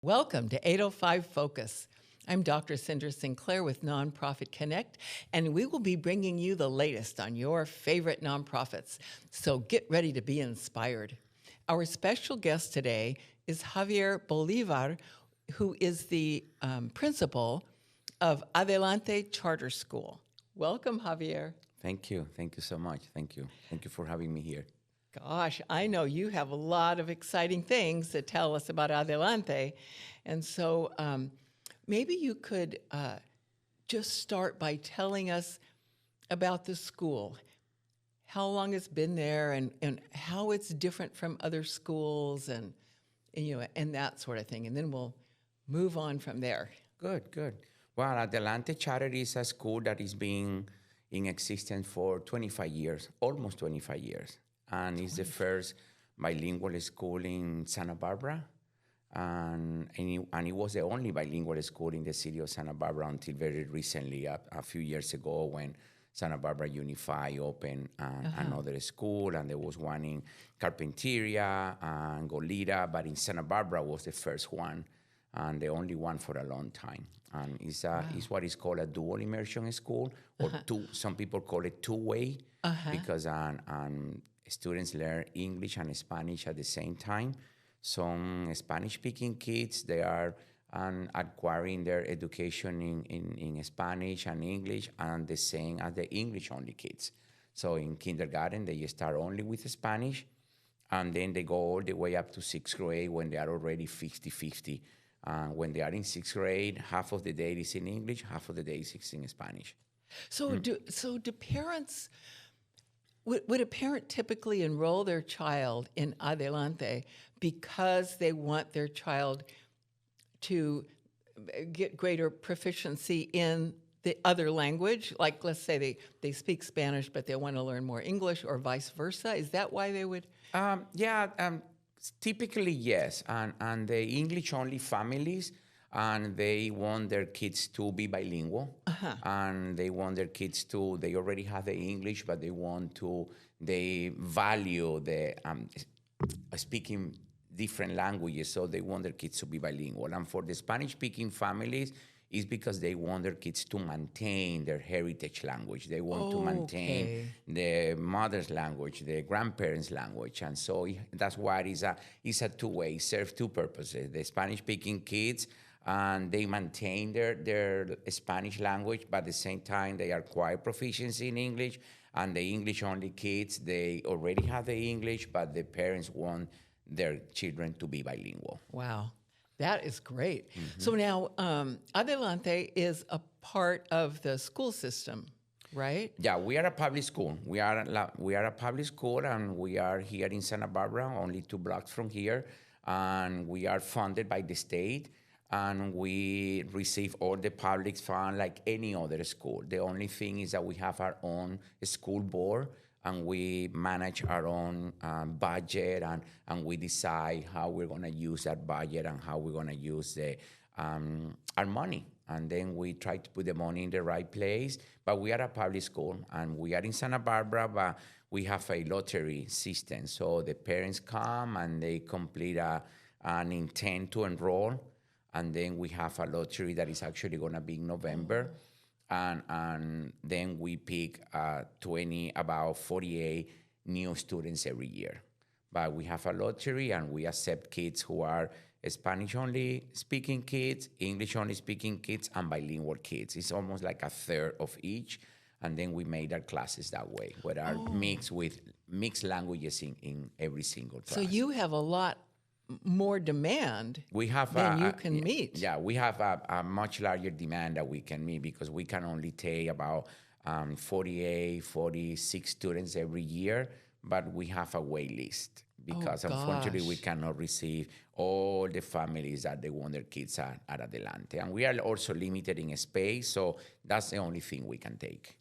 Welcome to 805 Focus. I'm Dr. Cinder Sinclair with Nonprofit Connect, and we will be bringing you the latest on your favorite nonprofits. So get ready to be inspired. Our special guest today is Javier Bolivar, who is the principal of Adelante Charter School. Welcome, Javier. Thank you. Thank you so much. Thank you. Thank you for having me here. Gosh, I know you have a lot of exciting things to tell us about Adelante. And so maybe you could just start by telling us about the school, how long it's been there and how it's different from other schools and that sort of thing. And then we'll move on from there. Good. Well, Adelante Charter is a school that is being in existence for 25 years, almost 25 years. And it's the first bilingual school in Santa Barbara. And it was the only bilingual school in the city of Santa Barbara until very recently, a few years ago, when Santa Barbara Unified opened another school, and there was one in Carpinteria and Goleta, but in Santa Barbara was the first one and the only one for a long time. And it's what is called a dual immersion school, or some people call it two-way, because students learn English and Spanish at the same time. Some Spanish-speaking kids, they are acquiring their education in Spanish and English, and the same as the English-only kids. So in kindergarten, they start only with Spanish, and then they go all the way up to sixth grade when they are already 50-50. When they are in sixth grade, half of the day is in English, half of the day is in Spanish. So do parents... Would a parent typically enroll their child in Adelante because they want their child to get greater proficiency in the other language? Like, let's say they speak Spanish, but they want to learn more English, or vice versa. Is that why they would? Typically, yes. And the English-only families, and they want their kids to be bilingual, and they want their kids they already have the English, but they value the speaking different languages, so they want their kids to be bilingual. And for the Spanish-speaking families, it's because they want their kids to maintain their heritage language. They want to maintain the mother's language, the grandparents' language. And so that's why it's a two-way. It serves two purposes. The Spanish-speaking kids, and they maintain their Spanish language, but at the same time, they acquire proficiency in English. And the English-only kids, they already have the English, but the parents want their children to be bilingual. Wow, that is great. Mm-hmm. So now, Adelante is a part of the school system, right? Yeah, we are a public school. We are a public school, and we are here in Santa Barbara, only 2 blocks from here. And we are funded by the state. And we receive all the public funds like any other school. The only thing is that we have our own school board, and we manage our own budget, and we decide how we're going to use that budget and how we're going to use our money. And then we try to put the money in the right place. But we are a public school, and we are in Santa Barbara, but we have a lottery system. So the parents come and they complete an intent to enroll. And then we have a lottery that is actually going to be in November. And then we pick about 48 new students every year. But we have a lottery, and we accept kids who are Spanish-only speaking kids, English-only speaking kids, and bilingual kids. It's almost like a third of each. And then we made our classes that way, where are mixed with mixed languages in every single class. So you have a lot more demand than you can meet. Yeah, we have a much larger demand that we can meet, because we can only take about 48, 46 students every year, but we have a wait list, because unfortunately we cannot receive all the families that they want their kids at Adelante. And we are also limited in space, so that's the only thing we can take.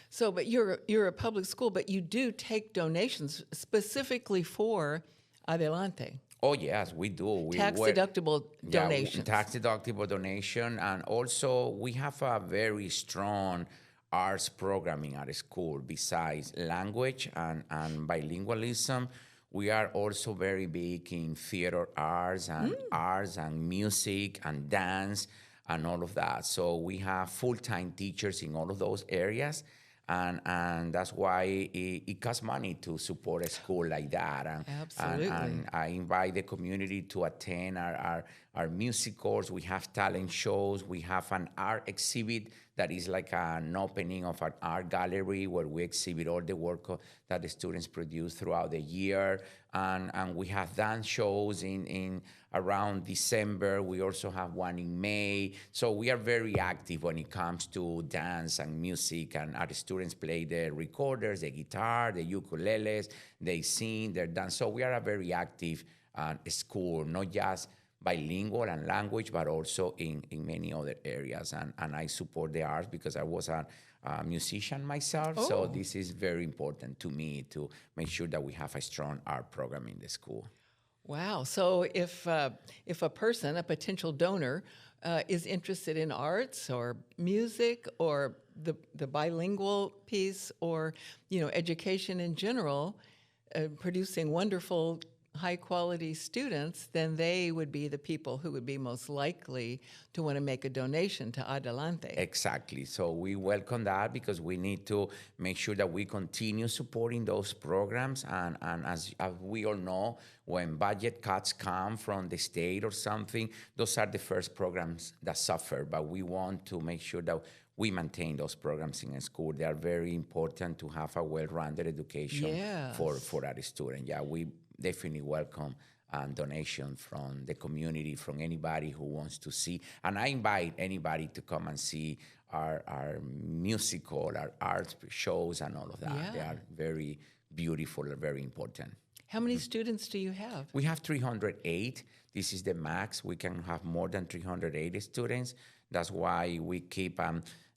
So, but you're a public school, but you do take donations specifically for Adelante. Oh, yes, we do. Tax-deductible donations. Tax-deductible donation. And also, we have a very strong arts programming at school. Besides language and bilingualism, we are also very big in theater arts and music and dance and all of that. So we have full-time teachers in all of those areas. And that's why it costs money to support a school like that. Absolutely. And I invite the community to attend our music course. We have talent shows. We have an art exhibit that is like an opening of an art gallery where we exhibit all the work that the students produce throughout the year. And we have dance shows in around December. We also have one in May. So we are very active when it comes to dance and music. And our students play the recorders, the guitar, the ukuleles. They sing, they dance. So we are a very active school, not just bilingual and language, but also in many other areas. And I support the arts because I was a musician myself. Oh. So this is very important to me to make sure that we have a strong art program in the school. Wow. So if a person, a potential donor, is interested in arts or music or the bilingual piece or education in general, producing wonderful high quality students, then they would be the people who would be most likely to want to make a donation to Adelante. Exactly. So we welcome that because we need to make sure that we continue supporting those programs. And as we all know, when budget cuts come from the state or something, those are the first programs that suffer. But we want to make sure that we maintain those programs in a school. They are very important to have a well-rounded education for our students. Yeah, we definitely welcome donation from the community, from anybody who wants to see. And I invite anybody to come and see our musical, our art shows and all of that. Yeah. They are very beautiful and very important. How many students do you have? We have 308. This is the max. We can have more than 380 students. That's why we keep...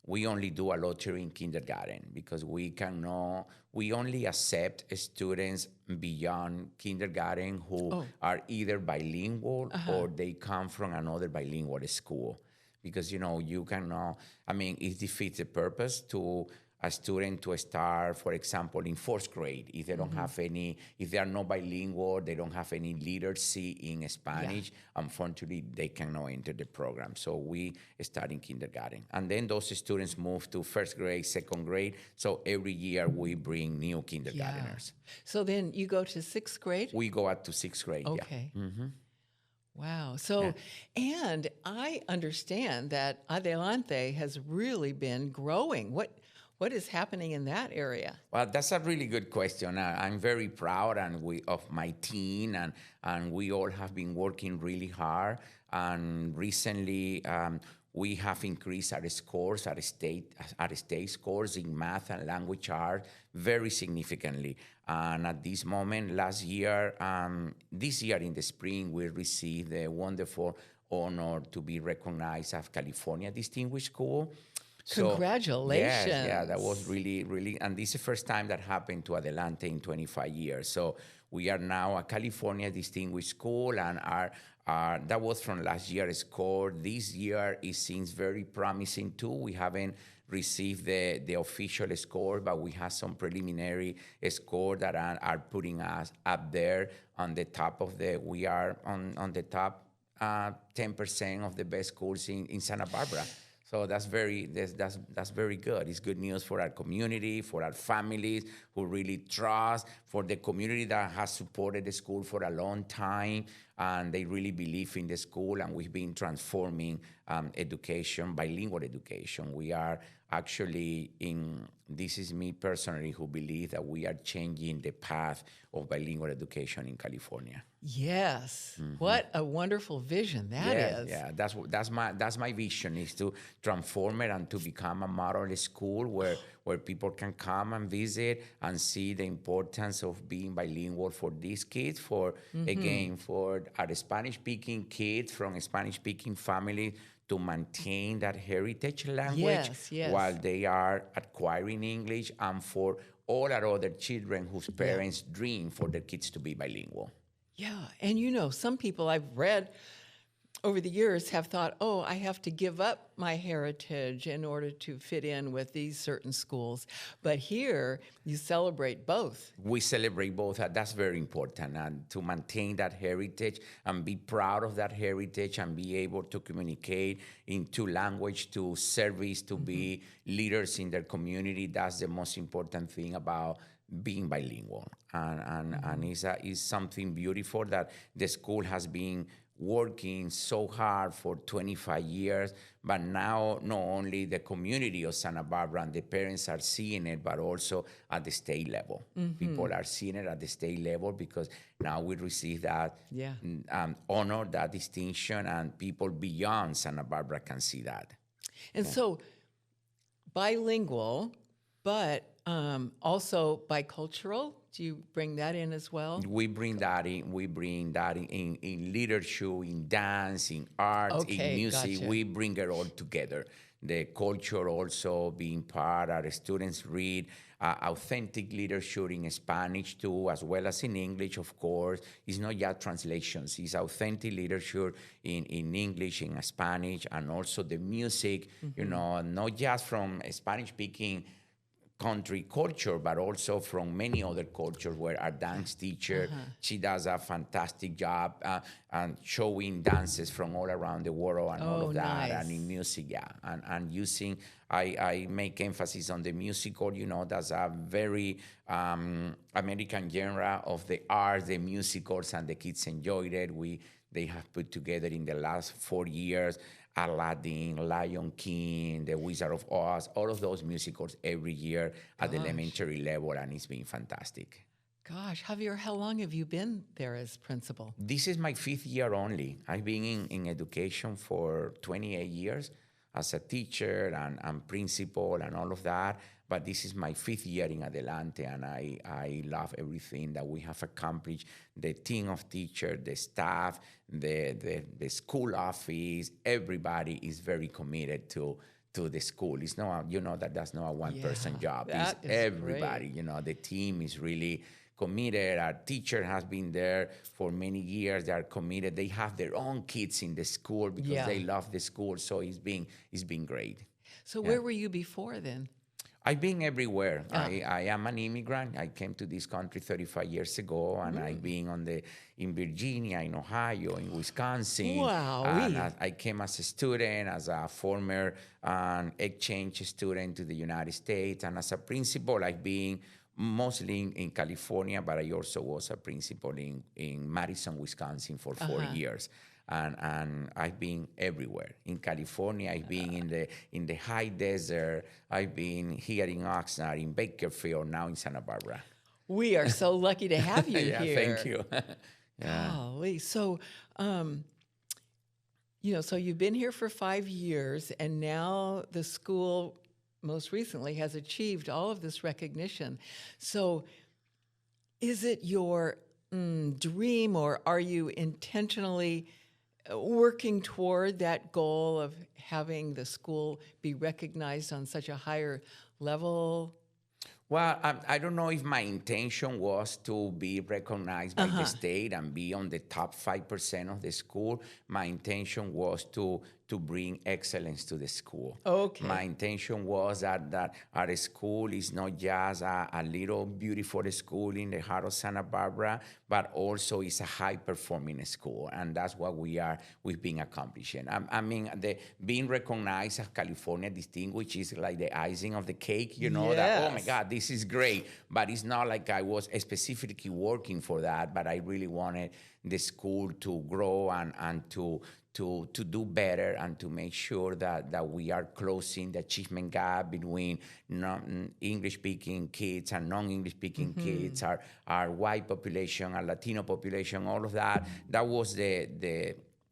we only do a lottery in kindergarten because we only accept students beyond kindergarten who are either bilingual or they come from another bilingual school. Because, you cannot, it defeats the purpose to a student to start, for example, in fourth grade. If they don't have if they are not bilingual, they don't have any literacy in Spanish, unfortunately, they cannot enter the program. So we start in kindergarten. And then those students move to first grade, second grade. So every year we bring new kindergartners. Yeah. So then you go to sixth grade? We go up to sixth grade, Okay. yeah. Mm-hmm. Wow. So, and I understand that Adelante has really been growing. What is happening in that area? Well, that's a really good question. I'm very proud of my team, and we all have been working really hard. And recently, we have increased our scores, our state scores in math and language art very significantly. And at this moment, this year in the spring, we received the wonderful honor to be recognized as California Distinguished School. Congratulations. Yeah, that was really, really, and this is the first time that happened to Adelante in 25 years. So we are now a California Distinguished School, and that was from last year's score. This year, it seems very promising too. We haven't received the official score, but we have some preliminary score that are putting us up there on the top we are on the top 10% of the best schools in Santa Barbara. So that's very good. It's good news for our community, for our families who really trust, for the community that has supported the school for a long time, and they really believe in the school, and we've been transforming education, bilingual education. We are actually this is me personally who believe that we are changing the path of bilingual education in California. Yes. Mm-hmm. What a wonderful vision that is. Yeah, that's my vision, is to transform it and to become a model school where people can come and visit and see the importance of being bilingual for these kids, for our Spanish-speaking kids from a Spanish-speaking family, to maintain that heritage language while they are acquiring English, and for all our other children whose parents dream for their kids to be bilingual. Yeah, and some people I've read over the years have thought, oh, I have to give up my heritage in order to fit in with these certain schools. But here, you celebrate both. We celebrate both. That's very important, and to maintain that heritage and be proud of that heritage and be able to communicate in two language, to service, to be leaders in their community. That's the most important thing about being bilingual, and is something beautiful that the school has been working so hard for 25 years, but now not only the community of Santa Barbara and the parents are seeing it, but also at the state level. People are seeing it at the state level because now we receive that honor, that distinction, and people beyond Santa Barbara can see that. And so bilingual, but also bicultural. Do you bring that in as well? We bring that in. We bring that in literature, in dance, in art, in music. Gotcha. We bring it all together. The culture also being part. Our students read authentic literature in Spanish too, as well as in English, of course. It's not just translations. It's authentic literature in English, in Spanish, and also the music, you know, not just from Spanish-speaking country culture, but also from many other cultures where our dance teacher, she does a fantastic job and showing dances from all around the world and all of that. Nice. And in music, and using, I make emphasis on the musical, you know, that's a very American genre of the arts, the musicals, and the kids enjoyed it. They have put together in the last 4 years Aladdin, Lion King, The Wizard of Oz, all of those musicals every year at the elementary level, and it's been fantastic. Gosh, Javier, how long have you been there as principal? This is my 5th year only. I've been in education for 28 years as a teacher and principal and all of that. But this is my 5th year in Adelante, and I love everything that we have accomplished. The team of teachers, the staff, the school office, everybody is very committed to the school. It's not, you know, that's not a one-person job. It's everybody. Great. You know, the team is really committed. Our teacher has been there for many years. They are committed. They have their own kids in the school because they love the school. So it's been great. So where were you before then? I've been everywhere. I am an immigrant. I came to this country 35 years ago, and I've been in Virginia, in Ohio, in Wisconsin. Wow. And I came as a student, as a former exchange student to the United States, and as a principal, I've been mostly in California, but I also was a principal in Madison, Wisconsin for 4 years. And I've been everywhere. In California, I've been in the high desert. I've been here in Oxnard, in Bakersfield, now in Santa Barbara. We are so lucky to have you here. Thank you. Golly. So, you know, so you've been here for 5 years, and now the school most recently has achieved all of this recognition. So is it your dream, or are you intentionally working toward that goal of having the school be recognized on such a higher level? Well, I don't know if my intention was to be recognized by the state and be on the top 5% of the school. My intention was to bring excellence to the school. Okay. My intention was that our school is not just a little beautiful school in the heart of Santa Barbara, but also is a high-performing school, and that's what we've been accomplishing. I mean, being recognized as California Distinguished is like the icing of the cake, you know, that, oh my God, this is great, but it's not like I was specifically working for that, but I really wanted the school to grow and to do better and to make sure that we are closing the achievement gap between English-speaking kids and non-English-speaking kids, our white population, our Latino population, all of that. That was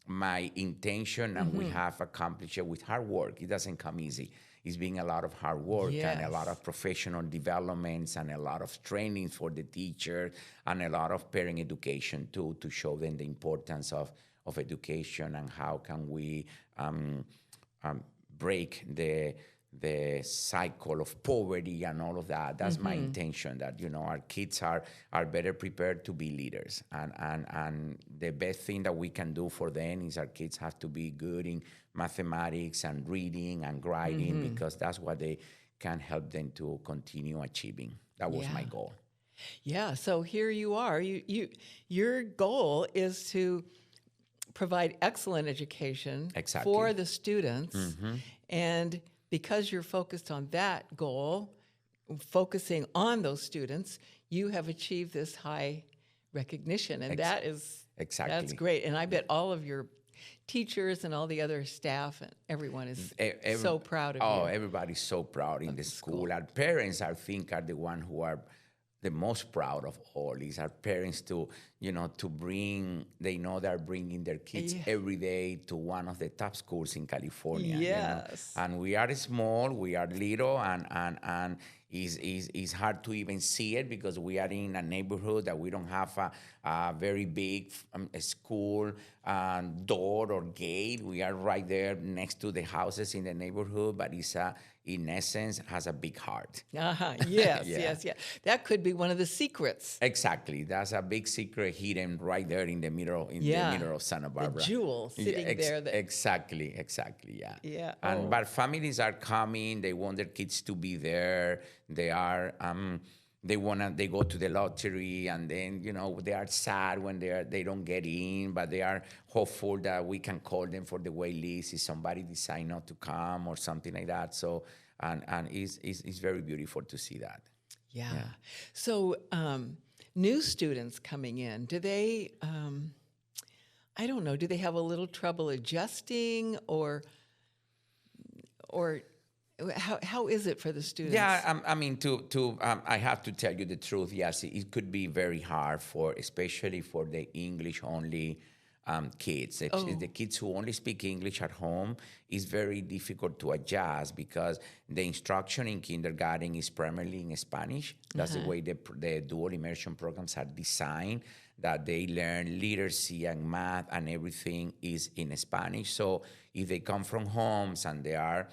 my intention, and we have accomplished it with hard work. It doesn't come easy. It's been a lot of hard work and a lot of professional developments and a lot of training for the teacher and a lot of parent education too, to show them the importance of education and how can we break the cycle of poverty and all of that. That's my intention, that, our kids are better prepared to be leaders. And the best thing that we can do for them is our kids have to be good in mathematics and reading and writing, because that's what they can help them to continue achieving. That was my goal. Yeah, so here you are. Your goal is to provide excellent education for the students. And because you're focused on that goal, focusing on those students, you have achieved this high recognition. And that's great. And I bet all of your teachers and all the other staff and everyone is so proud of you. Oh, everybody's so proud in the school. Our parents, I think, are the ones who are the most proud of all. Is our parents to bring, they know they're bringing their kids every day to one of the top schools in California. Yes. And we are small, we are little, and it's hard to even see it, because we are in a neighborhood that we don't have a very big school door or gate. We are right there next to the houses in the neighborhood, but it's in essence has a big heart. Yes. That could be one of the secrets. Exactly. That's a big secret hidden right there in the middle of Santa Barbara. The jewel sitting there. Exactly, yeah. But families are coming, they want their kids to be there. They are they go to the lottery, and then they are sad when they don't get in, but they are hopeful that we can call them for the wait list if somebody decide not to come or something like that. So and it's very beautiful to see that. Yeah. So new students coming in, do they I don't know, do they have a little trouble adjusting, or how is it for the students? Yeah, I mean, I have to tell you the truth. Yes, it could be very hard especially for the English-only kids. The kids who only speak English at home is very difficult to adjust, because the instruction in kindergarten is primarily in Spanish. That's the way the dual immersion programs are designed, that they learn literacy and math and everything is in Spanish. So if they come from homes and they are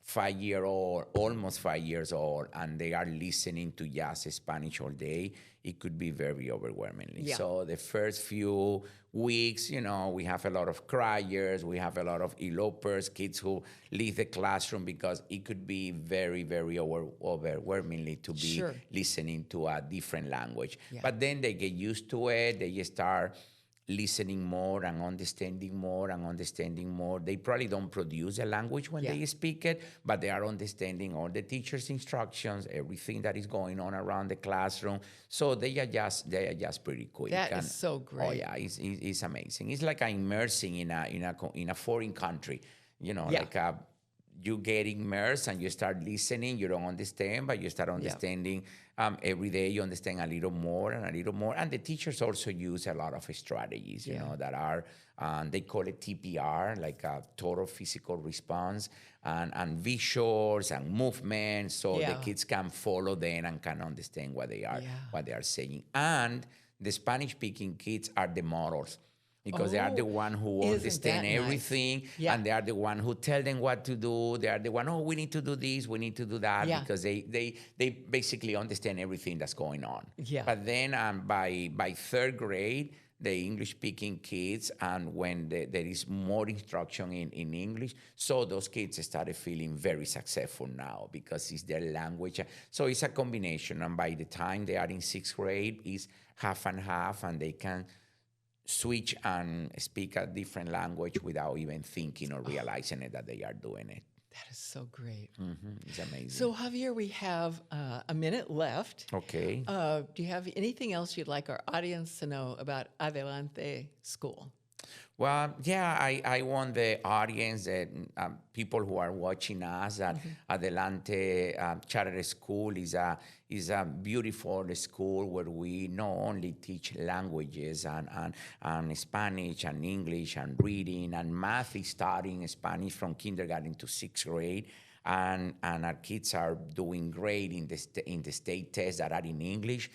5-year-old, almost 5 years old, and they are listening to just Spanish all day, it could be very overwhelming. Yeah. So the first few weeks, we have a lot of criers, we have a lot of elopers, kids who leave the classroom, because it could be very, very overwhelming to be listening to a different language. Yeah. But then they get used to it, they start listening more and understanding more. They probably don't produce a language when they speak it, but they are understanding all the teacher's instructions, everything that is going on around the classroom. So they adjust pretty quick. That is so great. Oh yeah, it's amazing. It's like immersing in a foreign country. You get immersed and you start listening. You don't understand, but you start understanding. Every day you understand a little more. And the teachers also use a lot of strategies, that are, they call it TPR, like a total physical response, and visuals and movements, so the kids can follow them and can understand what they are saying. And the Spanish-speaking kids are the models, because they are the one who understand everything, and they are the one who tell them what to do. They are the one, we need to do this, we need to do that, because they basically understand everything that's going on. Yeah. But then by third grade, the English-speaking kids, and when there is more instruction in English, so those kids started feeling very successful now, because it's their language. So it's a combination, and by the time they are in sixth grade, it's half and half, and they can switch and speak a different language without even thinking or realizing that they are doing it. That is so great. It's amazing. So, Javier, we have a minute left. Okay. Do you have anything else you'd like our audience to know about Adelante School? Well, yeah, I want the audience, that people who are watching us, that Adelante Charter School is a beautiful school where we not only teach languages and Spanish and English and reading and math, is starting Spanish from kindergarten to sixth grade. And our kids are doing great in the state tests that are in English,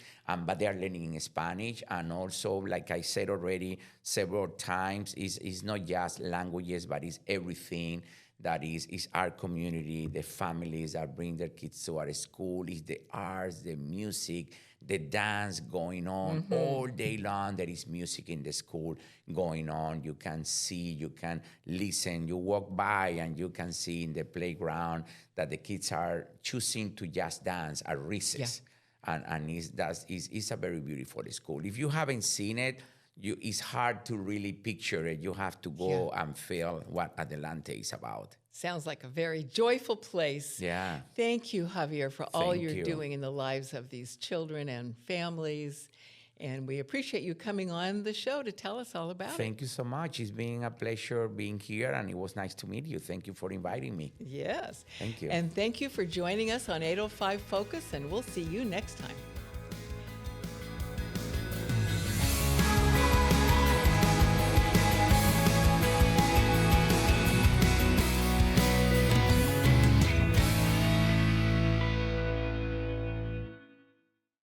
but they are learning in Spanish. And also, like I said already several times, is not just languages, but it's everything. that is our community, the families that bring their kids to our school, is the arts, the music, the dance going on all day long. There is music in the school going on. You can see, you can listen. You walk by and you can see in the playground that the kids are choosing to just dance at recess. And it's a very beautiful school. If you haven't seen it, it's hard to really picture it. You have to go and feel what Adelante is about. Sounds like a very joyful place. Yeah. Thank you, Javier, for all Thank you're you. doing in the lives of these children and families. And we appreciate you coming on the show to tell us all about it. Thank you so much. It's been a pleasure being here, and it was nice to meet you. Thank you for inviting me. Yes. Thank you. And thank you for joining us on 805 Focus, and we'll see you next time.